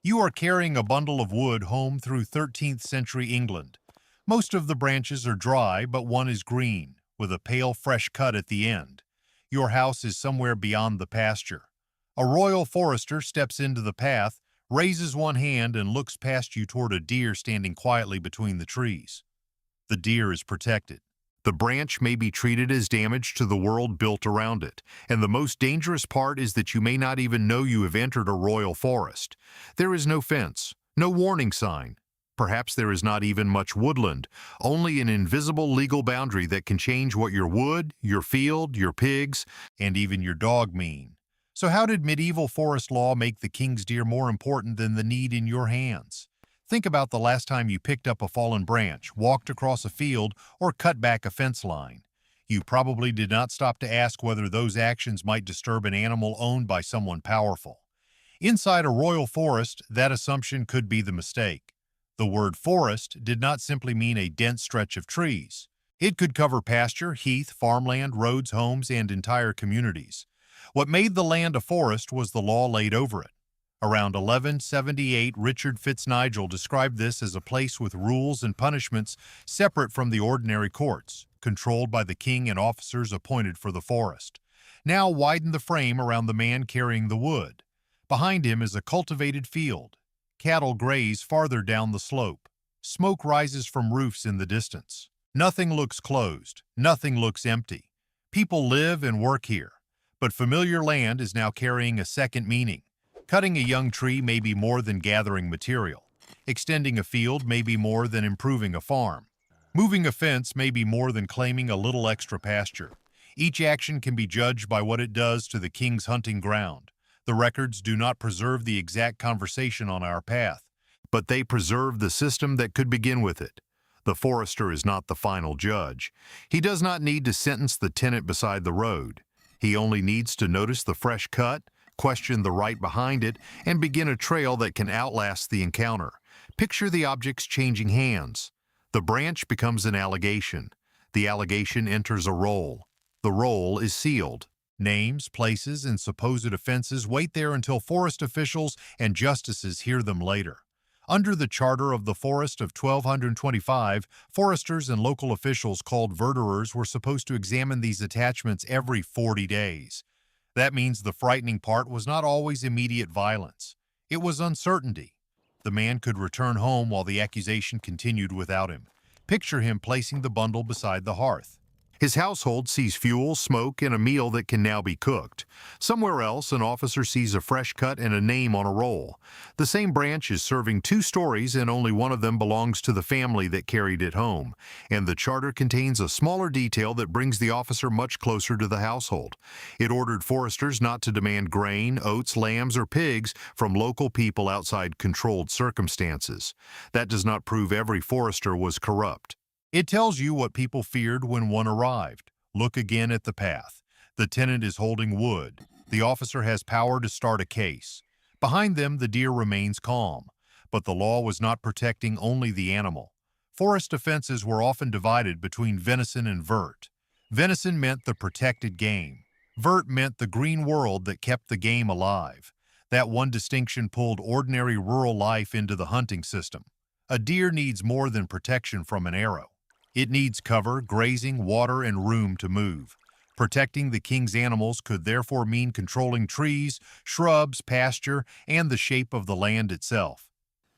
You are carrying a bundle of wood home through 13th century England. Most of the branches are dry, but one is green, with a pale fresh cut at the end. Your house is somewhere beyond the pasture. A royal forester steps into the path, raises one hand, and looks past you toward a deer standing quietly between the trees. The deer is protected. The branch may be treated as damage to the world built around it, and the most dangerous part is that you may not even know you have entered a royal forest. There is no fence, no warning sign. Perhaps there is not even much woodland, only an invisible legal boundary that can change what your wood, your field, your pigs, and even your dog mean. So how did medieval forest law make the king's deer more important than the need in your hands? Think about the last time you picked up a fallen branch, walked across a field, or cut back a fence line. You probably did not stop to ask whether those actions might disturb an animal owned by someone powerful. Inside a royal forest, that assumption could be the mistake. The word forest did not simply mean a dense stretch of trees. It could cover pasture, heath, farmland, roads, homes, and entire communities. What made the land a forest was the law laid over it. Around 1178, Richard Fitznigel described this as a place with rules and punishments separate from the ordinary courts, controlled by the king and officers appointed for the forest. Now widen the frame around the man carrying the wood. Behind him is a cultivated field. Cattle graze farther down the slope. Smoke rises from roofs in the distance. Nothing looks closed. Nothing looks empty. People live and work here. But familiar land is now carrying a second meaning. Cutting a young tree may be more than gathering material. Extending a field may be more than improving a farm. Moving a fence may be more than claiming a little extra pasture. Each action can be judged by what it does to the king's hunting ground. The records do not preserve the exact conversation on our path, but they preserve the system that could begin with it. The forester is not the final judge. He does not need to sentence the tenant beside the road. He only needs to notice the fresh cut, question the right behind it, and begin a trail that can outlast the encounter. Picture the objects changing hands. The branch becomes an allegation. The allegation enters a roll. The roll is sealed. Names, places, and supposed offenses wait there until forest officials and justices hear them later. Under the Charter of the Forest of 1225, foresters and local officials called verderers were supposed to examine these attachments every 40 days. That means the frightening part was not always immediate violence. It was uncertainty. The man could return home while the accusation continued without him. Picture him placing the bundle beside the hearth. His household sees fuel, smoke, and a meal that can now be cooked. Somewhere else, an officer sees a fresh cut and a name on a roll. The same branch is serving two stories, and only one of them belongs to the family that carried it home. And the charter contains a smaller detail that brings the officer much closer to the household. It ordered foresters not to demand grain, oats, lambs, or pigs from local people outside controlled circumstances. That does not prove every forester was corrupt. It tells you what people feared when one arrived. Look again at the path. The tenant is holding wood. The officer has power to start a case. Behind them, the deer remains calm. But the law was not protecting only the animal. Forest offenses were often divided between venison and vert. Venison meant the protected game. Vert meant the green world that kept the game alive. That one distinction pulled ordinary rural life into the hunting system. A deer needs more than protection from an arrow. It needs cover, grazing, water, and room to move. Protecting the king's animals could therefore mean controlling trees, shrubs, pasture, and the shape of the land itself.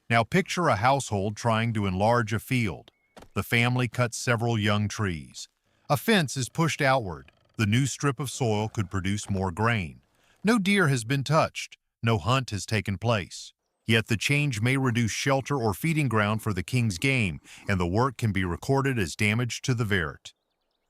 Now picture a household trying to enlarge a field. The family cuts several young trees. A fence is pushed outward. The new strip of soil could produce more grain. No deer has been touched. No hunt has taken place. Yet the change may reduce shelter or feeding ground for the king's game, and the work can be recorded as damage to the vert.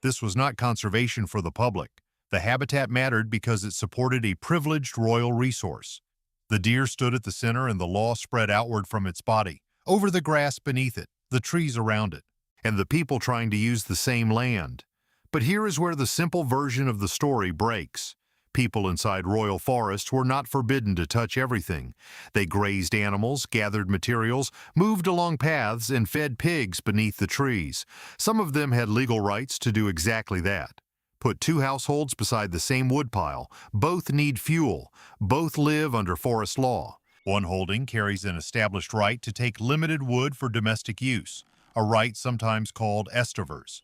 This was not conservation for the public. The habitat mattered because it supported a privileged royal resource. The deer stood at the center and the law spread outward from its body, over the grass beneath it, the trees around it, and the people trying to use the same land. But here is where the simple version of the story breaks. People inside royal forests were not forbidden to touch everything. They grazed animals, gathered materials, moved along paths, and fed pigs beneath the trees. Some of them had legal rights to do exactly that. Put two households beside the same woodpile. Both need fuel. Both live under forest law. One holding carries an established right to take limited wood for domestic use, a right sometimes called estovers.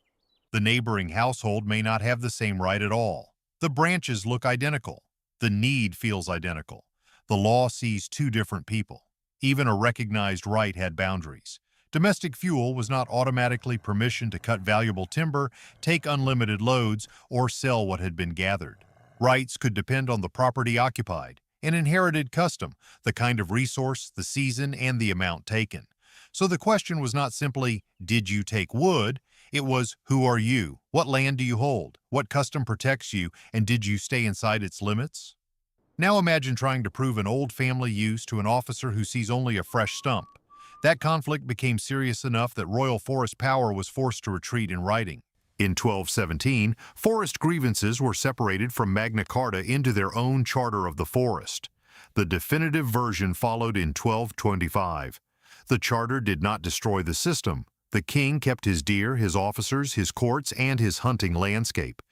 The neighboring household may not have the same right at all. The branches look identical. The need feels identical. The law sees two different people. Even a recognized right had boundaries. Domestic fuel was not automatically permission to cut valuable timber, take unlimited loads, or sell what had been gathered. Rights could depend on the property occupied, an inherited custom, the kind of resource, the season, and the amount taken. So the question was not simply, did you take wood? It was, who are you? What land do you hold? What custom protects you? And did you stay inside its limits? Now imagine trying to prove an old family use to an officer who sees only a fresh stump. That conflict became serious enough that royal forest power was forced to retreat in writing. In 1217, forest grievances were separated from Magna Carta into their own charter of the forest. The definitive version followed in 1225. The charter did not destroy the system. The king kept his deer, his officers, his courts, and his hunting landscape.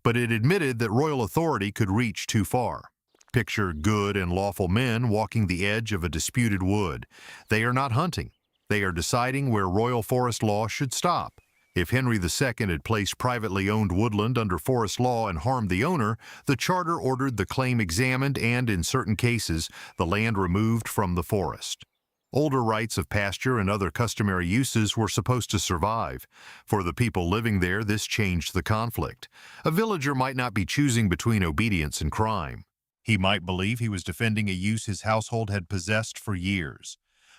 But it admitted that royal authority could reach too far. Picture good and lawful men walking the edge of a disputed wood. They are not hunting. They are deciding where royal forest law should stop. If Henry II had placed privately owned woodland under forest law and harmed the owner, the charter ordered the claim examined and, in certain cases, the land removed from the forest. Older rights of pasture and other customary uses were supposed to survive. For the people living there, this changed the conflict. A villager might not be choosing between obedience and crime. He might believe he was defending a use his household had possessed for years.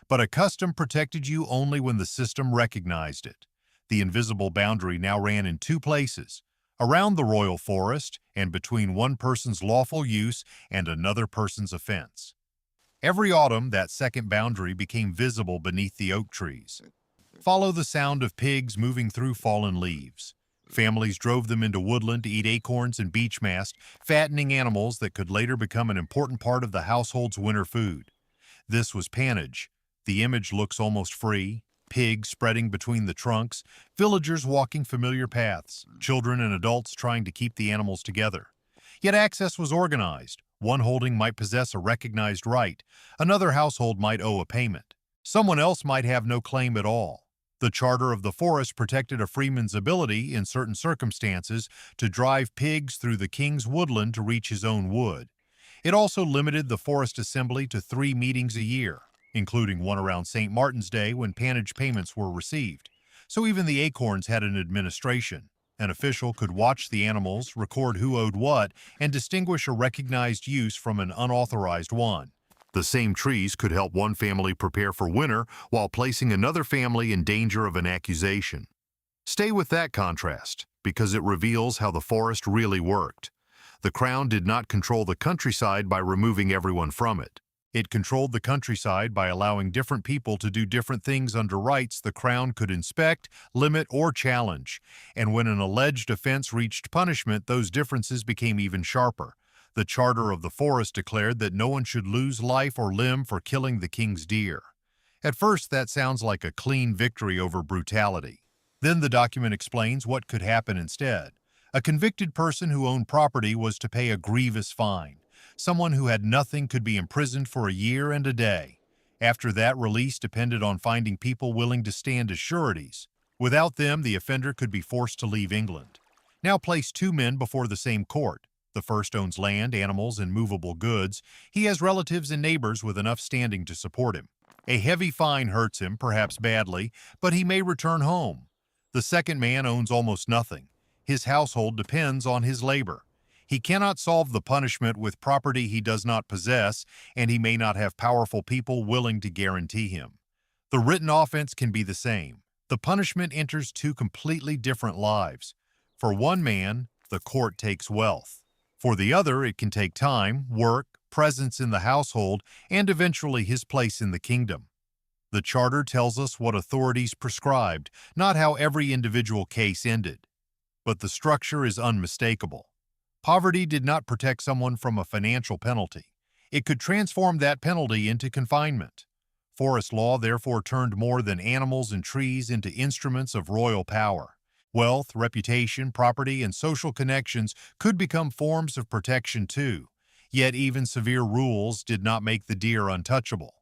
But a custom protected you only when the system recognized it. The invisible boundary now ran in two places, around the royal forest and between one person's lawful use and another person's offense. Every autumn, that second boundary became visible beneath the oak trees. Follow the sound of pigs moving through fallen leaves. Families drove them into woodland to eat acorns and beech mast, fattening animals that could later become an important part of the household's winter food. This was pannage. The image looks almost free. Pigs spreading between the trunks, villagers walking familiar paths, children and adults trying to keep the animals together. Yet access was organized. One holding might possess a recognized right. Another household might owe a payment. Someone else might have no claim at all. The charter of the forest protected a freeman's ability, in certain circumstances, to drive pigs through the king's woodland to reach his own wood. It also limited the forest assembly to 3 meetings a year, including one around St. Martin's Day when pannage payments were received. So even the Acorns had an administration. An official could watch the animals, record who owed what, and distinguish a recognized use from an unauthorized one. The same trees could help one family prepare for winter while placing another family in danger of an accusation. Stay with that contrast, because it reveals how the forest really worked. The crown did not control the countryside by removing everyone from it. It controlled the countryside by allowing different people to do different things under rights the crown could inspect, limit, or challenge. And when an alleged offense reached punishment, those differences became even sharper. The charter of the forest declared that no one should lose life or limb for killing the king's deer. At first, that sounds like a clean victory over brutality. Then the document explains what could happen instead. A convicted person who owned property was to pay a grievous fine. Someone who had nothing could be imprisoned for a year and a day. After that, release depended on finding people willing to stand as sureties. Without them, the offender could be forced to leave England. Now place 2 men before the same court. The first owns land, animals, and movable goods. He has relatives and neighbors with enough standing to support him. A heavy fine hurts him, perhaps badly, but he may return home. The second man owns almost nothing. His household depends on his labor. He cannot solve the punishment with property he does not possess, and he may not have powerful people willing to guarantee him. The written offense can be the same. The punishment enters 2 completely different lives. For one man, the court takes wealth. For the other, it can take time, work, presence in the household, and eventually his place in the kingdom. The charter tells us what authorities prescribed, not how every individual case ended. But the structure is unmistakable. Poverty did not protect someone from a financial penalty. It could transform that penalty into confinement. Forest law therefore turned more than animals and trees into instruments of royal power. Wealth, reputation, property, and social connections could become forms of protection too. Yet even severe rules did not make the deer untouchable.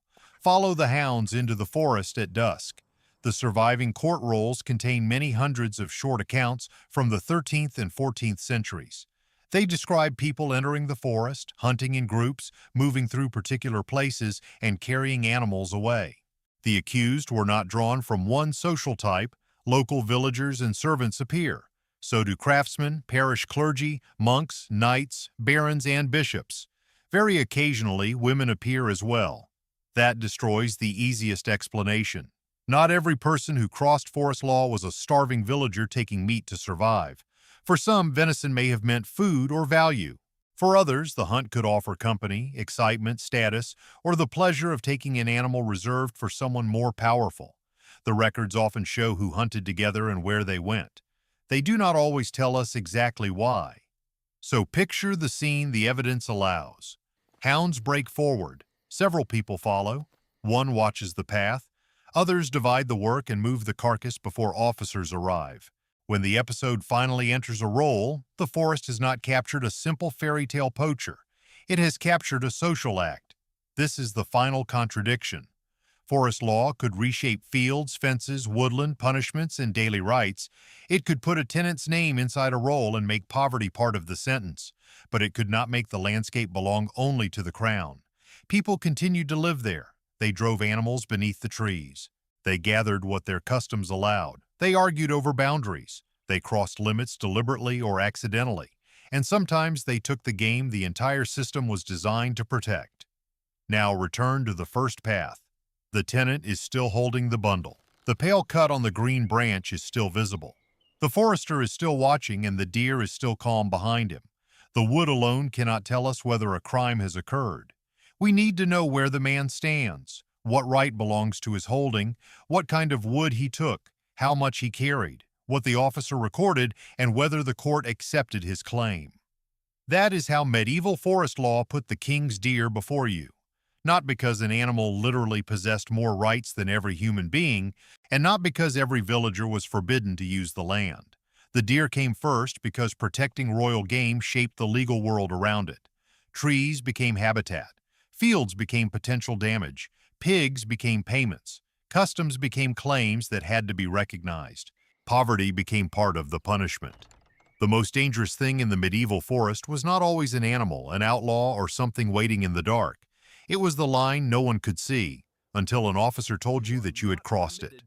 Follow the hounds into the forest at dusk. The surviving court rolls contain many hundreds of short accounts from the 13th and 14th centuries. They describe people entering the forest, hunting in groups, moving through particular places, and carrying animals away. The accused were not drawn from one social type. Local villagers and servants appear. So do craftsmen, parish clergy, monks, knights, barons, and bishops. Very occasionally, women appear as well. That destroys the easiest explanation. Not every person who crossed forest law was a starving villager taking meat to survive. For some, venison may have meant food or value. For others, the hunt could offer company, excitement, status, or the pleasure of taking an animal reserved for someone more powerful. The records often show who hunted together and where they went. They do not always tell us exactly why. So picture the scene the evidence allows. Hounds break forward. Several people follow. One watches the path. Others divide the work and move the carcass before officers arrive. When the episode finally enters a roll, the forest has not captured a simple fairy tale poacher. It has captured a social act. This is the final contradiction. Forest law could reshape fields, fences, woodland, punishments, and daily rights. It could put a tenant's name inside a roll and make poverty part of the sentence. But it could not make the landscape belong only to the crown. People continued to live there. They drove animals beneath the trees. They gathered what their customs allowed. They argued over boundaries. They crossed limits deliberately or accidentally. And sometimes they took the game the entire system was designed to protect. Now return to the first path. The tenant is still holding the bundle. The pale cut on the green branch is still visible. The forester is still watching and the deer is still calm behind him. The wood alone cannot tell us whether a crime has occurred. We need to know where the man stands, what right belongs to his holding, what kind of wood he took, how much he carried, what the officer recorded, and whether the court accepted his claim. That is how medieval forest law put the king's deer before you. Not because an animal literally possessed more rights than every human being, and not because every villager was forbidden to use the land. The deer came first because protecting royal game shaped the legal world around it. Trees became habitat. Fields became potential damage. Pigs became payments. Customs became claims that had to be recognized. Poverty became part of the punishment. The most dangerous thing in the medieval forest was not always an animal, an outlaw, or something waiting in the dark. It was the line no one could see, until an officer told you that you had crossed it.